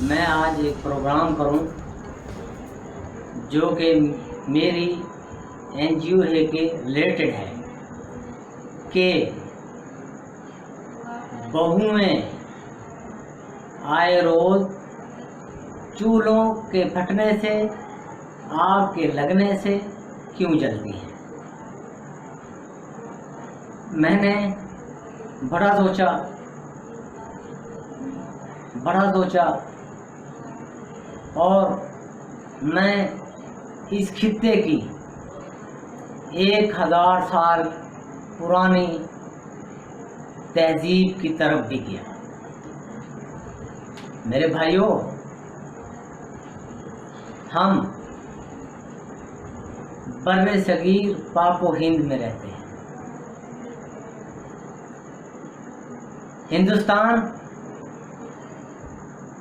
میں آج ایک پروگرام کروں جو کہ میری NGO ہے کے ریلیٹڈ ہے کہ بہویں آئے روز چولہوں کے پھٹنے سے، آگ کے لگنے سے کیوں جلتی ہیں۔ میں نے بڑا سوچا اور میں اس خطے کی 1000 سال پرانی تہذیب کی طرف بھی گیا۔ میرے بھائیوں، ہم بر صغیر پاک و ہند میں رہتے ہیں۔ ہندوستان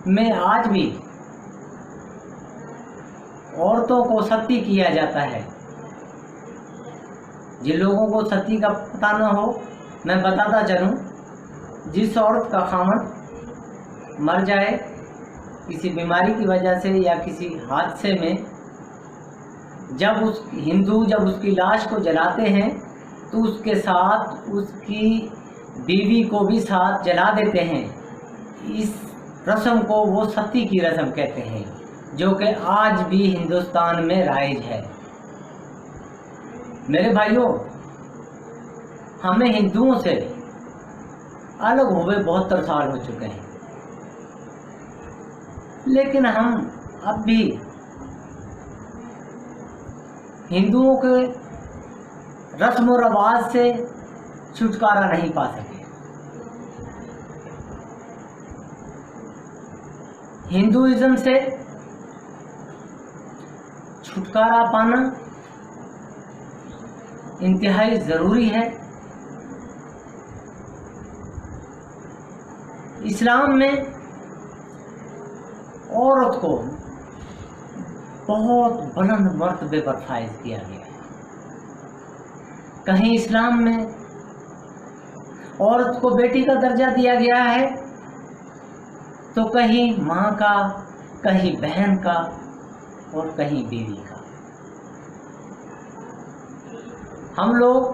میں آج بھی عورتوں کو ستی کیا جاتا ہے۔ جن لوگوں کو ستی کا پتہ نہ ہو، میں بتاتا چلوں، جس عورت کا خاوند مر جائے کسی بیماری کی وجہ سے یا کسی حادثے میں، جب اس کی لاش کو جلاتے ہیں تو اس کے ساتھ اس کی بیوی کو بھی ساتھ جلا دیتے ہیں۔ اس رسم کو وہ ستی کی رسم کہتے ہیں، جو کہ آج بھی ہندوستان میں رائج ہے۔ میرے بھائیوں، ہمیں ہندوؤں سے الگ ہوئے 72 سال ہو چکے ہیں، لیکن ہم اب بھی ہندوؤں کے رسم و رواج سے چھٹکارا نہیں پا سکے۔ ہندوازم سے چھٹکارا پانا انتہائی ضروری ہے۔ اسلام میں عورت کو بہت بلند مرتبے پر فائز کیا گیا ہے۔ کہیں اسلام میں عورت کو بیٹی کا درجہ دیا گیا ہے تو کہیں ماں کا، کہیں بہن کا اور کہیں بیوی کا۔ ہم لوگ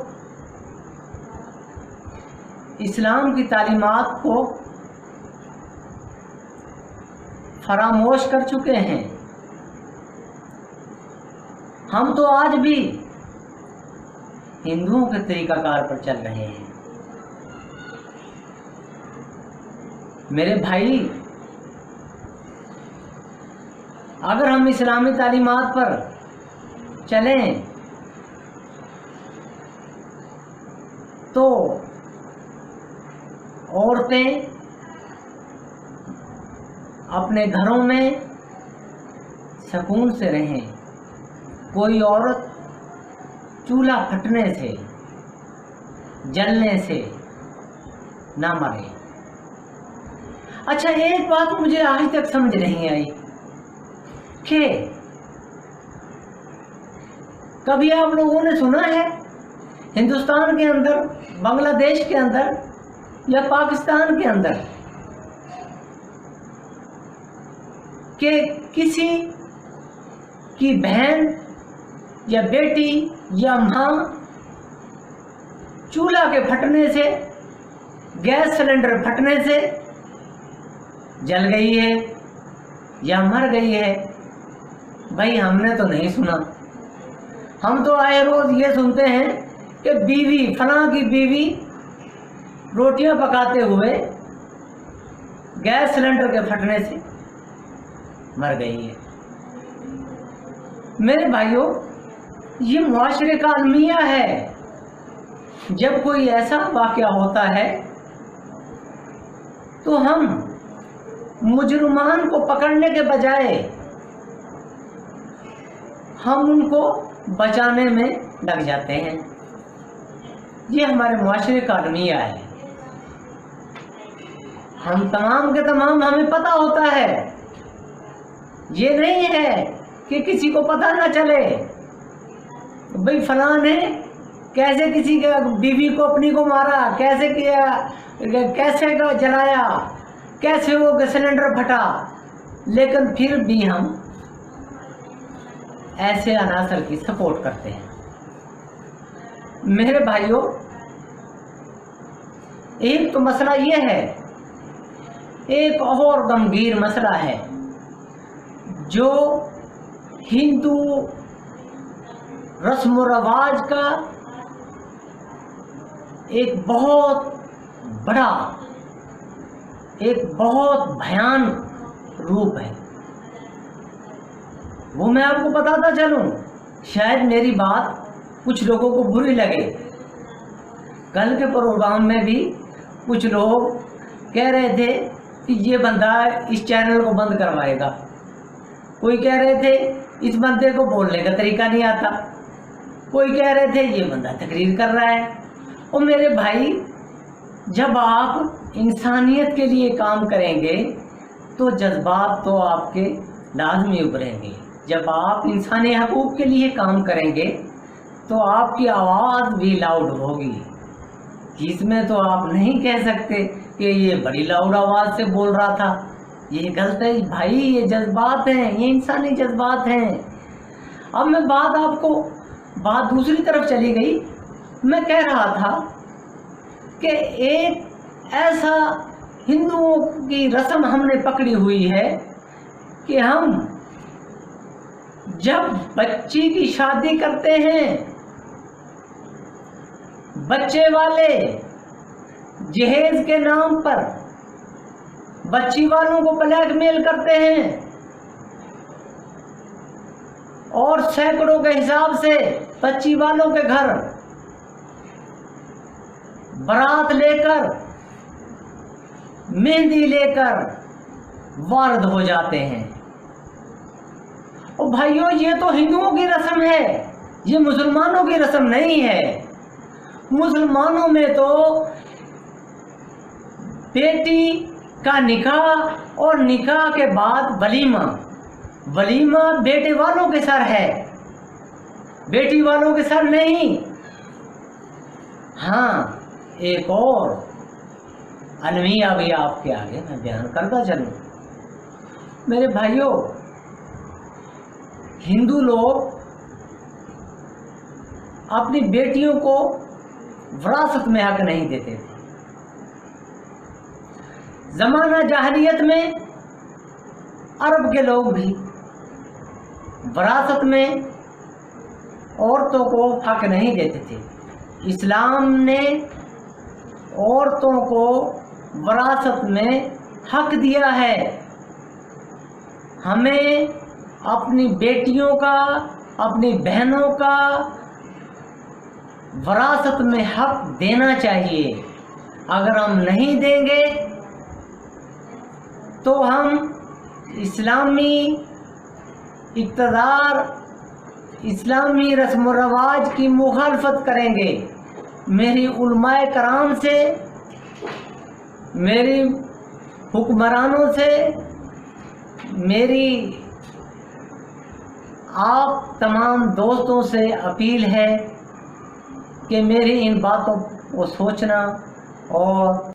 اسلام کی تعلیمات کو فراموش کر چکے ہیں۔ ہم تو آج بھی ہندوؤں کے طریقہ کار پر چل رہے ہیں۔ میرے بھائی، اگر ہم اسلامی تعلیمات پر چلیں تو عورتیں اپنے گھروں میں سکون سے رہیں، کوئی عورت چولہا پھٹنے سے، جلنے سے نہ مرے۔ اچھا، ایک بات مجھے آج تک سمجھ نہیں آئی کہ کبھی آپ لوگوں نے سنا ہے ہندوستان کے اندر، بنگلہ دیش کے اندر یا پاکستان کے اندر کہ کسی کی بہن یا بیٹی یا ماں چولہا کے پھٹنے سے، گیس سلنڈر پھٹنے سے جل گئی ہے یا مر گئی ہے؟ بھائی، ہم نے تو نہیں سنا۔ ہم تو آئے روز یہ سنتے ہیں کہ بیوی، فلاں کی بیوی روٹیاں پکاتے ہوئے گیس سلنڈر کے پھٹنے سے مر گئی ہے۔ میرے بھائیوں، یہ معاشرے کا المیہ ہے۔ جب کوئی ایسا واقعہ ہوتا ہے تو ہم مجرمان کو پکڑنے کے بجائے ہم ان کو بچانے میں لگ جاتے ہیں۔ یہ ہمارے معاشرے کا المیہ ہے۔ ہم تمام کے تمام ہمیں پتہ ہوتا ہے، یہ نہیں ہے کہ کسی کو پتہ نہ چلے۔ بھئی فلاں نے کیسے کسی کے بیوی کو اپنی کو مارا، کیسے کیا، کیسے جلایا، کیسے وہ سلنڈر پھٹا، لیکن پھر بھی ہم ایسے عناصر کی سپورٹ کرتے ہیں۔ میرے بھائیوں، ایک تو مسئلہ یہ ہے، ایک اور گمبھیر مسئلہ ہے جو ہندو رسم و رواج کا ایک بہت بڑا، ایک بہت بھیان روپ ہے۔ وہ میں آپ کو بتاتا چلوں، شاید میری بات کچھ لوگوں کو بری لگے۔ کل کے پروگرام میں بھی کچھ لوگ کہہ رہے تھے کہ یہ بندہ اس چینل کو بند کروائے گا، کوئی کہہ رہے تھے اس بندے کو بولنے کا طریقہ نہیں آتا، کوئی کہہ رہے تھے یہ بندہ تقریر کر رہا ہے۔ اور میرے بھائی، جب آپ انسانیت کے لیے کام کریں گے تو جذبات تو آپ کے لازمی ابھریں گے۔ جب آپ انسانی حقوق کے لیے کام کریں گے تو آپ کی آواز بھی لاؤڈ ہوگی، جس میں تو آپ نہیں کہہ سکتے کہ یہ بڑی لاؤڈ آواز سے بول رہا تھا، یہ غلط ہے بھائی، یہ جذبات ہیں، یہ انسانی جذبات ہیں۔ اب میں بات دوسری طرف چلی گئی۔ میں کہہ رہا تھا کہ ایک ایسا ہندوؤں کی رسم ہم نے پکڑی ہوئی ہے کہ ہم جب بچی کی شادی کرتے ہیں، بچے والے جہیز کے نام پر بچی والوں کو بلیک میل کرتے ہیں اور سینکڑوں کے حساب سے بچی والوں کے گھر بارات لے کر، مہندی لے کر وارد ہو جاتے ہیں۔ اور بھائیوں، یہ تو ہندوؤں کی رسم ہے، یہ مسلمانوں کی رسم نہیں ہے۔ مسلمانوں میں تو بیٹی کا نکاح اور نکاح کے بعد ولیمہ بیٹے والوں کے سر ہے، بیٹی والوں کے سر نہیں۔ ہاں، ایک اور المیہ بھی آپ کے آگے میں بیان کرتا چلوں۔ میرے بھائیوں، ہندو لوگ اپنی بیٹیوں کو وراثت میں حق نہیں دیتے تھے۔ زمانہ جاہلیت میں عرب کے لوگ بھی وراثت میں عورتوں کو حق نہیں دیتے تھے۔ اسلام نے عورتوں کو وراثت میں حق دیا ہے۔ ہمیں اپنی بیٹیوں کا، اپنی بہنوں کا وراثت میں حق دینا چاہیے۔ اگر ہم نہیں دیں گے تو ہم اسلامی اقتدار، اسلامی رسم و رواج کی مخالفت کریں گے۔ میری علماء کرام سے، میری حکمرانوں سے، میری آپ تمام دوستوں سے اپیل ہے کہ میری ان باتوں کو سوچنا اور